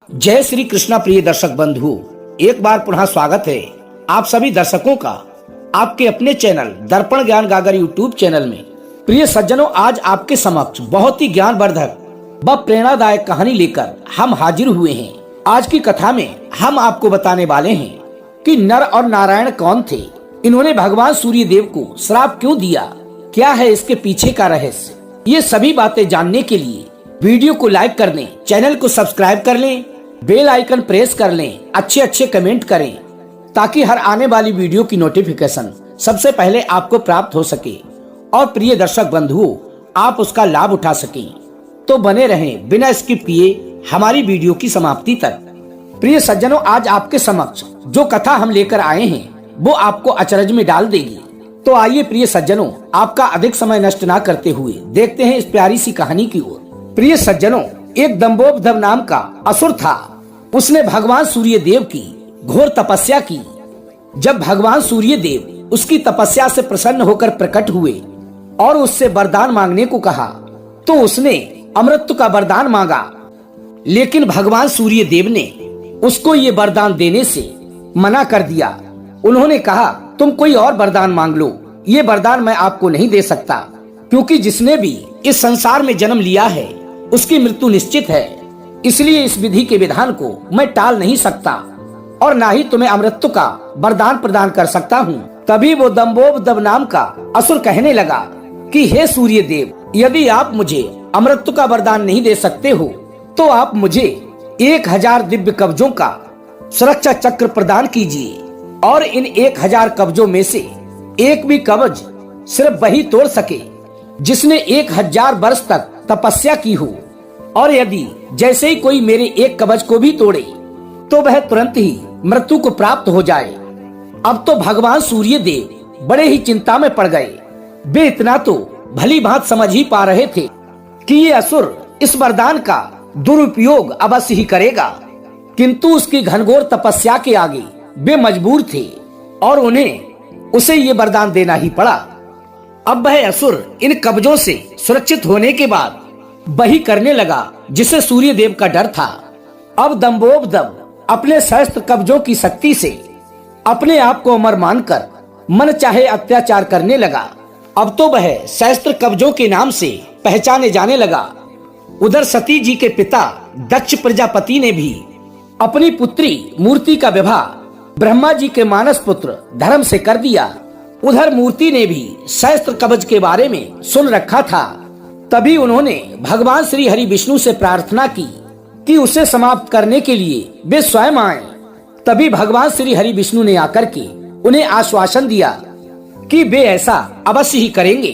जय श्री कृष्णा। प्रिय दर्शक बंधु, एक बार पुनः स्वागत है आप सभी दर्शकों का आपके अपने चैनल दर्पण ज्ञान गागर यूट्यूब चैनल में। प्रिय सज्जनों, आज आपके समक्ष बहुत ही ज्ञानवर्धक व प्रेरणादायक कहानी लेकर हम हाजिर हुए हैं। आज की कथा में हम आपको बताने वाले हैं कि नर और नारायण कौन थे, इन्होंने भगवान सूर्य देव को श्राप क्यों दिया, क्या है इसके पीछे का रहस्य। ये सभी बातें जानने के लिए वीडियो को लाइक कर लें, चैनल को सब्सक्राइब कर लें, बेल आइकन प्रेस कर लें, अच्छे कमेंट करें ताकि हर आने वाली वीडियो की नोटिफिकेशन सबसे पहले आपको प्राप्त हो सके और प्रिय दर्शक बंधुओं आप उसका लाभ उठा सकें। तो बने रहें बिना स्किप किए हमारी वीडियो की समाप्ति तक। प्रिय सज्जनों, आज आपके समक्ष जो कथा हम लेकर आए हैं वो आपको अचरज में डाल देगी। तो आइए प्रिय सज्जनों, आपका अधिक समय नष्ट ना करते हुए देखते हैं इस प्यारी सी कहानी की ओर। प्रिय सज्जनों, एक दंभोबद्ध नाम का असुर था। उसने भगवान सूर्य देव की घोर तपस्या की। जब भगवान सूर्य देव उसकी तपस्या से प्रसन्न होकर प्रकट हुए और उससे वरदान मांगने को कहा तो उसने अमृत का वरदान मांगा, लेकिन भगवान सूर्य देव ने उसको ये वरदान देने से मना कर दिया। उन्होंने कहा तुम कोई और वरदान मांग लो, ये वरदान मैं आपको नहीं दे सकता, क्योंकि जिसने भी इस संसार में जन्म लिया है उसकी मृत्यु निश्चित है। इसलिए इस विधि के विधान को मैं टाल नहीं सकता और ना ही तुम्हें अमृत का वरदान प्रदान कर सकता हूँ। तभी वो दंभोबद्ध नाम का असुर कहने लगा कि हे सूर्य देव, यदि आप मुझे अमृत का वरदान नहीं दे सकते हो तो आप मुझे 1000 दिव्य कवचों का सुरक्षा चक्र प्रदान कीजिए और इन 1000 कवचों में से एक भी कवच सिर्फ वही तोड़ सके जिसने 1000 वर्ष तक तपस्या की हो, और यदि जैसे ही कोई मेरे एक कवच को भी तोड़े तो वह तुरंत ही मृत्यु को प्राप्त हो जाए। अब तो भगवान सूर्य देव बड़े ही चिंता में पड़ गए। वे इतना तो भली भांत समझ ही पा रहे थे कि ये असुर इस वरदान का दुरुपयोग अवश्य ही करेगा, किंतु उसकी घनघोर तपस्या के आगे वे मजबूर थे और उन्हें उसे ये वरदान देना ही पड़ा। अब वह असुर इन कब्जों से सुरक्षित होने के बाद वही करने लगा जिसे सूर्य देव का डर था। अब दंभोबद्ध अपने सहस्त्र कब्जों की शक्ति से अपने आप को अमर मानकर मन चाहे अत्याचार करने लगा। अब तो वह सहस्त्र कब्जों के नाम से पहचाने जाने लगा। उधर सती जी के पिता दक्ष प्रजापति ने भी अपनी पुत्री मूर्ति का विवाह ब्रह्मा जी के मानस पुत्र धर्म से कर दिया। उधर मूर्ति ने भी सहस्त्र कवच के बारे में सुन रखा था। तभी उन्होंने भगवान श्री हरि विष्णु से प्रार्थना की कि उसे समाप्त करने के लिए वे स्वयं आए। तभी भगवान श्री हरि विष्णु ने आकर के उन्हें आश्वासन दिया कि वे ऐसा अवश्य ही करेंगे,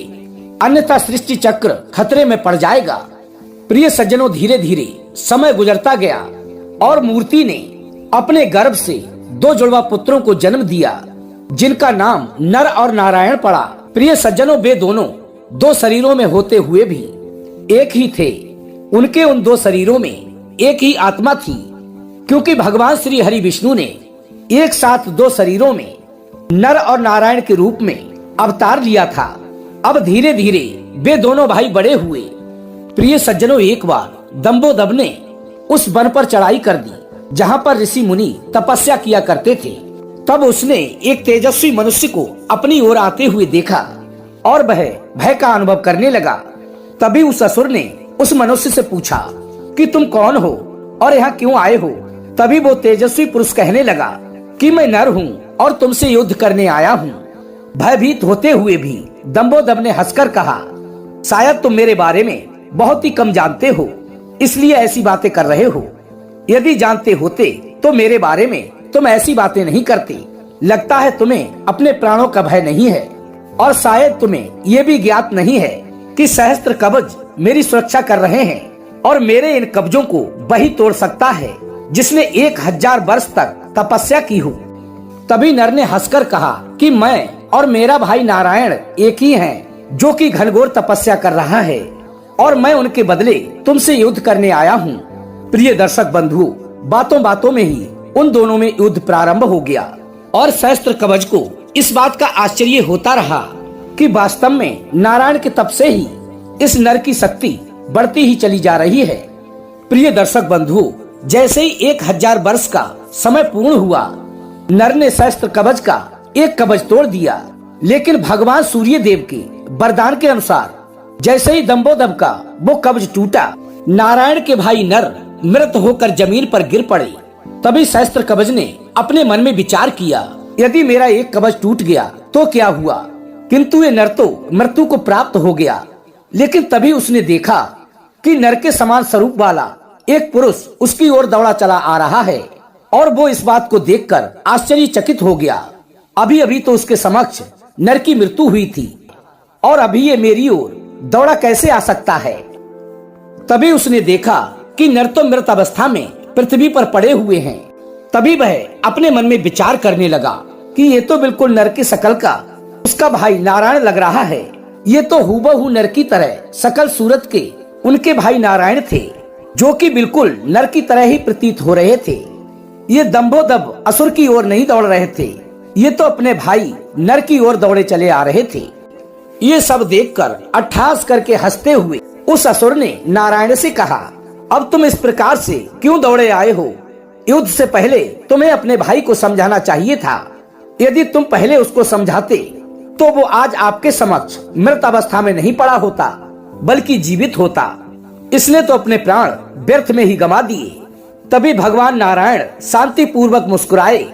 अन्यथा सृष्टि चक्र खतरे में पड़ जाएगा। प्रिय सज्जनों, धीरे धीरे समय गुजरता गया और मूर्ति ने अपने गर्भ से 2 जुड़वा पुत्रों को जन्म दिया जिनका नाम नर और नारायण पड़ा। प्रिय सज्जनों, वे दोनों 2 शरीरों में होते हुए भी एक ही थे। उनके उन 2 शरीरों में एक ही आत्मा थी, क्योंकि भगवान श्री हरि विष्णु ने एक साथ 2 शरीरों में नर और नारायण के रूप में अवतार लिया था। अब धीरे धीरे वे दोनों भाई बड़े हुए। प्रिय सज्जनों, एक बार दंभोबद्ध ने उस वन पर चढ़ाई कर दी जहाँ पर ऋषि मुनि तपस्या किया करते थे। तब उसने एक तेजस्वी मनुष्य को अपनी ओर आते हुए देखा और वह भय का अनुभव करने लगा। तभी उस असुर ने उस मनुष्य से पूछा कि तुम कौन हो और यहाँ क्यों आए हो। तभी वो तेजस्वी पुरुष कहने लगा कि मैं नर हूँ और तुमसे युद्ध करने आया हूँ। भयभीत होते हुए भी दंभोबद्ध ने हंसकर कहा, शायद तुम मेरे बारे में बहुत ही कम जानते हो, इसलिए ऐसी बातें कर रहे हो। यदि जानते होते तो मेरे बारे में तुम ऐसी बातें नहीं करते। लगता है तुम्हें अपने प्राणों का भय नहीं है और शायद तुम्हें ये भी ज्ञात नहीं है कि सहस्त्र कवच मेरी सुरक्षा कर रहे हैं और मेरे इन कब्जों को वही तोड़ सकता है जिसने 1000 वर्ष तक तपस्या की हो। तभी नर ने हंसकर कहा कि मैं और मेरा भाई नारायण एक ही हैं, जो कि घनघोर तपस्या कर रहा है और मैं उनके बदले तुमसे युद्ध करने आया हूँ। प्रिय दर्शक बंधु, बातों बातों में ही उन दोनों में युद्ध प्रारंभ हो गया और सहस्त्र कवच को इस बात का आश्चर्य होता रहा कि वास्तव में नारायण के तप से ही इस नर की शक्ति बढ़ती ही चली जा रही है। प्रिय दर्शक बंधु, जैसे ही 1000 वर्ष का समय पूर्ण हुआ, नर ने सहस्त्र कवच का एक कवच तोड़ दिया। लेकिन भगवान सूर्य देव के वरदान के अनुसार जैसे ही दंबोदब का वो कवच टूटा, नारायण के भाई नर मृत होकर जमीन पर गिर पड़े। तभी सहस्त्र कवच ने अपने मन में विचार किया, यदि मेरा एक कवच टूट गया तो क्या हुआ, किंतु ये नर तो मृत्यु को प्राप्त हो गया। लेकिन तभी उसने देखा कि नर के समान स्वरूप वाला एक पुरुष उसकी ओर दौड़ा चला आ रहा है, और वो इस बात को देखकर आश्चर्यचकित हो गया। अभी अभी तो उसके समक्ष नर की मृत्यु हुई थी, और अभी ये मेरी ओर दौड़ा कैसे आ सकता है। तभी उसने देखा कि नर तो मृत अवस्था में पृथ्वी पर पड़े हुए हैं। तभी वह अपने मन में विचार करने लगा कि ये तो बिल्कुल नर की शकल का उसका भाई नारायण लग रहा है। ये तो हूबहू नर की तरह सकल सूरत के उनके भाई नारायण थे, जो कि बिल्कुल नर की तरह ही प्रतीत हो रहे थे। ये दंबोदब असुर की ओर नहीं दौड़ रहे थे, ये तो अपने भाई नर की ओर दौड़े चले आ रहे थे। ये सब देखकर अट्ठास करके हंसते हुए उस असुर ने नारायण से कहा, अब तुम इस प्रकार से क्यों दौड़े आए हो? युद्ध से पहले तुम्हें अपने भाई को समझाना चाहिए था। यदि तुम पहले उसको समझाते तो वो आज आपके समक्ष मृत अवस्था में नहीं पड़ा होता, बल्कि जीवित होता। इसने तो अपने प्राण व्यर्थ में ही गंवा दिए। तभी भगवान नारायण शांति पूर्वक मुस्कुराए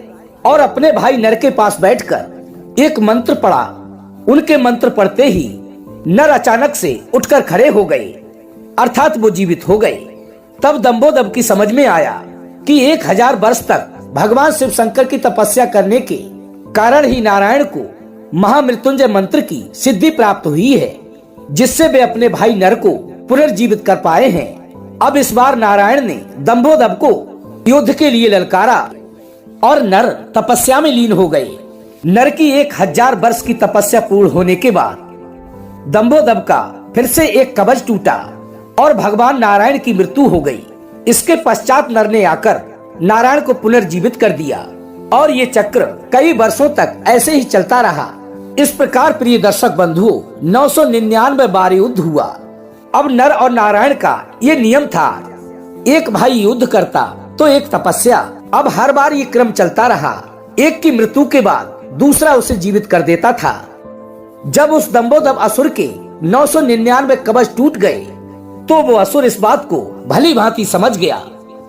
और अपने भाई नर के पास बैठकर एक मंत्र पढ़ा। उनके मंत्र पढ़ते ही नर अचानक से उठकर खड़े हो गए, अर्थात वो जीवित हो गए। तब दंबोदब की समझ में आया कि 1000 वर्ष तक भगवान शिव शंकर की तपस्या करने के कारण ही नारायण को महामृत्युंजय मंत्र की सिद्धि प्राप्त हुई है, जिससे वे अपने भाई नर को पुनर्जीवित कर पाए हैं। अब इस बार नारायण ने दंबोदब को युद्ध के लिए ललकारा और नर तपस्या में लीन हो गए। नर की 1000 वर्ष की तपस्या पूर्ण होने के बाद दंबोदब का फिर से एक कवच टूटा और भगवान नारायण की मृत्यु हो गई। इसके पश्चात नर ने आकर नारायण को पुनर्जीवित कर दिया और ये चक्र कई वर्षों तक ऐसे ही चलता रहा। इस प्रकार प्रिय दर्शक बंधुओं 999 बार युद्ध हुआ। अब नर और नारायण का ये नियम था, एक भाई युद्ध करता तो एक तपस्या। अब हर बार ये क्रम चलता रहा। एक की मृत्यु के बाद दूसरा उसे जीवित कर देता था। जब उस दंबोदब असुर के 999 कवच टूट गए तो वो असुर इस बात को भली भांति समझ गया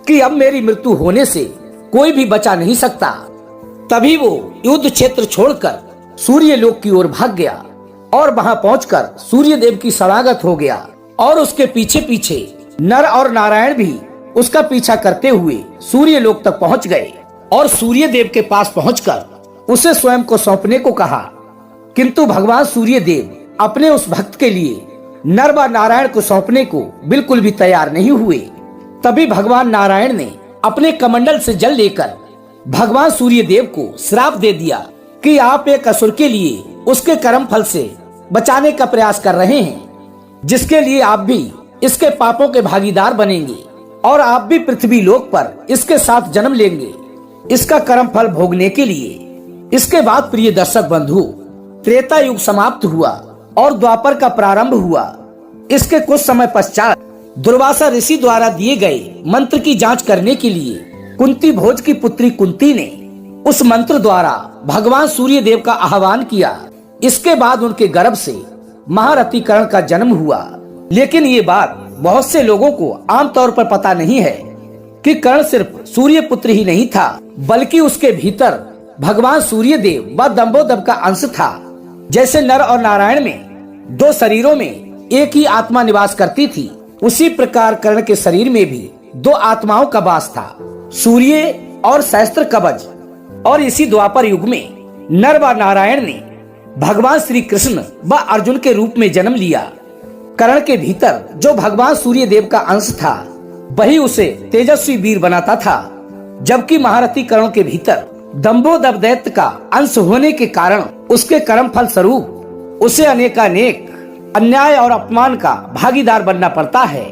कि अब मेरी मृत्यु होने से कोई भी बचा नहीं सकता। तभी वो युद्ध क्षेत्र छोड़कर सूर्य लोक की ओर भाग गया और वहां पहुंचकर सूर्य देव की शरणागत हो गया, और उसके पीछे पीछे नर और नारायण भी उसका पीछा करते हुए सूर्य लोक तक पहुंच गए और सूर्य देव के पास पहुंचकर उसे स्वयं को सौंपने को कहा। किंतु भगवान सूर्य देव अपने उस भक्त के लिए नर व नारायण को सौंपने को बिल्कुल भी तैयार नहीं हुए। तभी भगवान नारायण ने अपने कमंडल से जल लेकर भगवान सूर्य देव को श्राप दे दिया कि आप एक असुर के लिए उसके कर्म फल से बचाने का प्रयास कर रहे हैं, जिसके लिए आप भी इसके पापों के भागीदार बनेंगे और आप भी पृथ्वी लोक पर इसके साथ जन्म लेंगे इसका कर्म फल भोगने के लिए। इसके बाद प्रिय दर्शक बंधु त्रेता युग समाप्त हुआ और द्वापर का प्रारंभ हुआ। इसके कुछ समय पश्चात दुर्वासा ऋषि द्वारा दिए गए मंत्र की जांच करने के लिए कुंती भोज की पुत्री कुंती ने उस मंत्र द्वारा भगवान सूर्य देव का आह्वान किया। इसके बाद उनके गर्भ से महारथी कर्ण का जन्म हुआ। लेकिन ये बात बहुत से लोगों को आमतौर पर पता नहीं है कि कर्ण सिर्फ सूर्य पुत्र ही नहीं था, बल्कि उसके भीतर भगवान सूर्य देव व दंबोदब का अंश था। जैसे नर और नारायण में 2 शरीरों में एक ही आत्मा निवास करती थी, उसी प्रकार कर्ण के शरीर में भी 2 आत्माओं का वास था, सूर्य और सहस्त्र कवच। और इसी द्वापर युग में नर व नारायण ने भगवान श्री कृष्ण व अर्जुन के रूप में जन्म लिया। कर्ण के भीतर जो भगवान सूर्य देव का अंश था वही उसे तेजस्वी वीर बनाता था, जबकि महारथी कर्ण के भीतर दंबोदब दैत्य का अंश होने के कारण उसके कर्म फल स्वरूप उसे अनेकानेक अन्याय और अपमान का भागीदार बनना पड़ता है,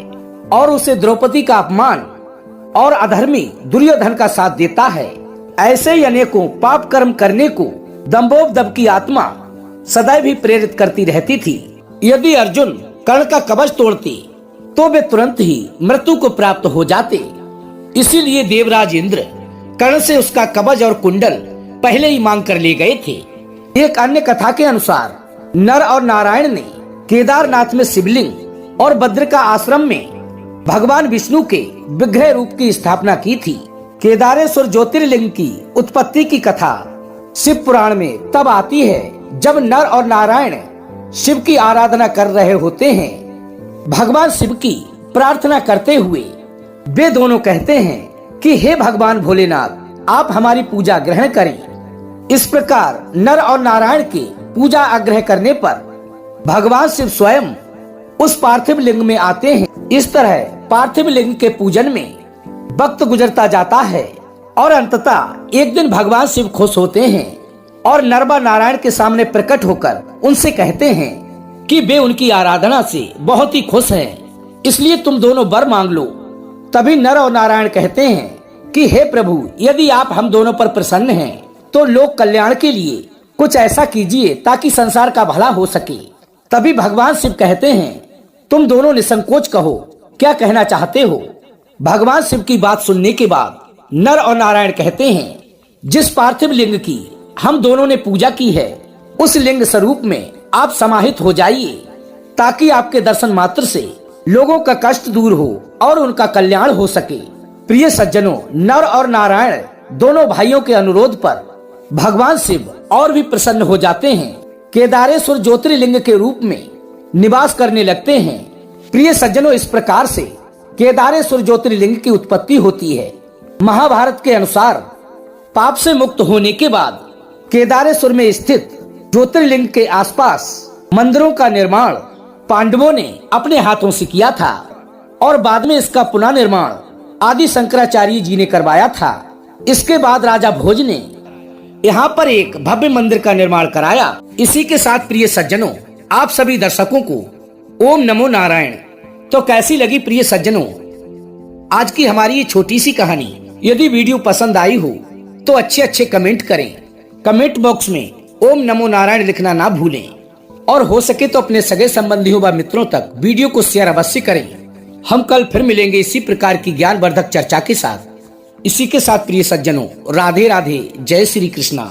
और उसे द्रौपदी का अपमान और अधर्मी दुर्योधन का साथ देता है। ऐसे ही अनेकों पाप कर्म करने को दंबोदब की आत्मा सदैव ही प्रेरित करती रहती थी। यदि अर्जुन कर्ण का कवच तोड़ते तो वे तुरंत ही मृत्यु को प्राप्त हो जाते। इसीलिए देवराज इंद्र कर्ण से उसका कवच और कुंडल पहले ही मांग कर ले गए थे। एक अन्य कथा के अनुसार नर और नारायण ने केदारनाथ में शिवलिंग और भद्र का आश्रम में भगवान विष्णु के विग्रह रूप की स्थापना की थी। केदारेश्वर ज्योतिर्लिंग की उत्पत्ति की कथा शिव पुराण में तब आती है जब नर और नारायण शिव की आराधना कर रहे होते हैं। भगवान शिव की प्रार्थना करते हुए वे दोनों कहते हैं कि हे भगवान भोलेनाथ, आप हमारी पूजा ग्रहण करें। इस प्रकार नर और नारायण के पूजा आग्रह करने पर भगवान शिव स्वयं उस पार्थिव लिंग में आते हैं। इस तरह पार्थिव लिंग के पूजन में वक्त गुजरता जाता है और अंततः एक दिन भगवान शिव खुश होते हैं और नर व नारायण के सामने प्रकट होकर उनसे कहते हैं कि वे उनकी आराधना से बहुत ही खुश हैं, इसलिए तुम दोनों वर मांग लो। तभी नर और नारायण कहते हैं कि हे प्रभु, यदि आप हम दोनों पर प्रसन्न हैं तो लोक कल्याण के लिए कुछ ऐसा कीजिए ताकि संसार का भला हो सके। तभी भगवान शिव कहते हैं, तुम दोनों निसंकोच कहो, क्या कहना चाहते हो। भगवान शिव की बात सुनने के बाद नर और नारायण कहते हैं, जिस पार्थिव लिंग की हम दोनों ने पूजा की है उस लिंग स्वरूप में आप समाहित हो जाइए, ताकि आपके दर्शन मात्र से लोगों का कष्ट दूर हो और उनका कल्याण हो सके। प्रिय सज्जनों, नर और नारायण दोनों भाइयों के अनुरोध पर भगवान शिव और भी प्रसन्न हो जाते हैं, केदारेश्वर ज्योतिर्लिंग के रूप में निवास करने लगते हैं। प्रिय सज्जनों, इस प्रकार से केदारेश्वर ज्योतिर्लिंग की उत्पत्ति होती है। महाभारत के अनुसार पाप से मुक्त होने के बाद केदारेश्वर में स्थित ज्योतिर्लिंग के आसपास मंदिरों का निर्माण पांडवों ने अपने हाथों से किया था और बाद में इसका पुनः निर्माण आदि शंकराचार्य जी ने करवाया था। इसके बाद राजा भोज ने यहाँ पर एक भव्य मंदिर का निर्माण कराया। इसी के साथ प्रिय सज्जनों, आप सभी दर्शकों को ओम नमो नारायण। तो कैसी लगी प्रिय सज्जनों आज की हमारी ये छोटी सी कहानी। यदि वीडियो पसंद आई हो तो अच्छे अच्छे कमेंट करें। कमेंट बॉक्स में ओम नमो नारायण लिखना ना भूलें और हो सके तो अपने सगे संबंधियों व मित्रों तक वीडियो को शेयर अवश्य करें। हम कल फिर मिलेंगे इसी प्रकार की ज्ञानवर्धक चर्चा के साथ। इसी के साथ प्रिय सज्जनों, राधे राधे, जय श्री कृष्णा।